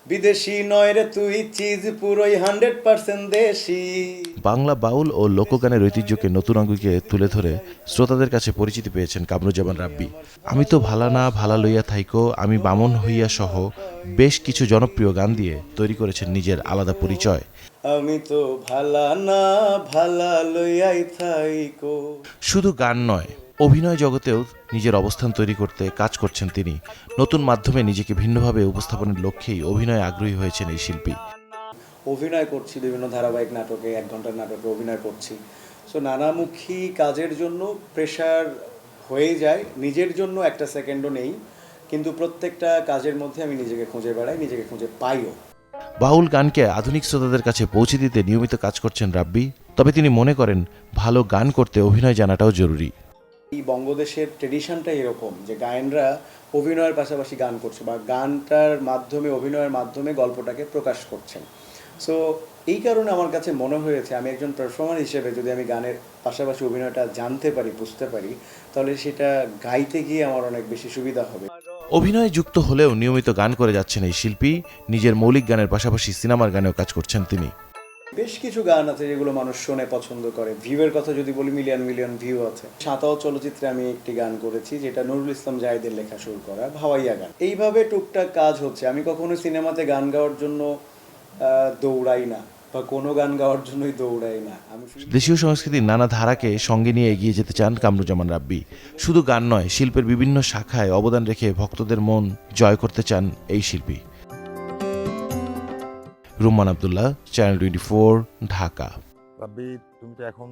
বিদেশি নয় রে তুই, চিজ পুরোই 100% দেশি। বাংলা বাউল ও লোকগানের ঐতিহ্যকে নতুন আঙ্গিকে তুলে ধরে শ্রোতাদের কাছে পরিচিতি পেয়েছেন কামরুজ্জামান রাব্বি। আমি তো ভালা না ভালা লইয়া থাইকো, আমি বামন হইয়া সহ বেশ কিছু জনপ্রিয় গান দিয়ে তৈরি করেছেন নিজের আলাদা পরিচয়। আমি তো ভালা না ভালা লইয়াই থাইকো। শুধু গান নয়, অভিনয় জগতেও নিজের অবস্থান তৈরি করতে কাজ করছেন তিনি। নতুন মাধ্যমে নিজেকে ভিন্নভাবে উপস্থাপনের লক্ষ্যেই অভিনয়ে আগ্রহী হয়েছেন এই শিল্পী। অভিনয় করছি বিভিন্ন ধারাবাহিক নাটকে, 1 ঘন্টার নাটকে অভিনয় করছি। সো নানামুখী কাজের জন্য প্রেশার হয়ে যায়, নিজের জন্য একটা সেকেন্ডও নেই, কিন্তু প্রত্যেকটা কাজের মধ্যে আমি নিজেকে খুঁজে বেড়াই, নিজেকে খুঁজে পাইও। বাউল গানকে আধুনিক শ্রোতাদের কাছে পৌঁছে দিতে নিয়মিত কাজ করছেন রাব্বি। তবে তিনি মনে করেন ভালো গান করতে অভিনয় জানাটাও জরুরি। এই বঙ্গদেশের ট্রেডিশনটা এরকম যে গায়নরা অভিনয়ের পাশাপাশি গান করছে বা গানটার মাধ্যমে, অভিনয়ের মাধ্যমে গল্পটাকে প্রকাশ করছেন। সো এই কারণে আমার কাছে মনে হয়েছে আমি একজন পারফর্মার হিসেবে যদি আমি গানের পাশাপাশি অভিনয়টা জানতে পারি, বুঝতে পারি, তাহলে সেটা গাইতে গিয়ে আমার অনেক বেশি সুবিধা হবে। অভিনয়ে যুক্ত হলেও নিয়মিত গান করে যাচ্ছেন এই শিল্পী। নিজের মৌলিক গানের পাশাপাশি সিনেমার গানেও কাজ করছেন তিনি। বেশ কিছু গান আছে যেগুলো মানুষ শোনে, পছন্দ করে। ভিউয়ের কথা যদি বলি, মিলিয়ন মিলিয়ন ভিউ আছে। সাঁতাও চলচ্চিত্রে আমি একটি গান করেছি যেটা নুরুল ইসলাম জাহিদের লেখা সুর করা, ভাওয়াইয়া গান। এইভাবে টুকটাক কাজ হচ্ছে। আমি কখনো সিনেমাতে গান গাওয়ার জন্য দৌড়াই না বা কোনো গান গাওয়ার জন্যই দৌড়াই না। আমি দেশীয় সংস্কৃতির নানা ধারাকে সঙ্গে নিয়ে এগিয়ে যেতে চান কামরুজ্জামান রাব্বি। শুধু গান নয়, শিল্পের বিভিন্ন শাখায় অবদান রেখে ভক্তদের মন জয় করতে চান এই শিল্পী। রুম্মান আব্দুল্লাহ, চ্যানেল 24, ঢাকা। রাব্বি, তুমি তো এখন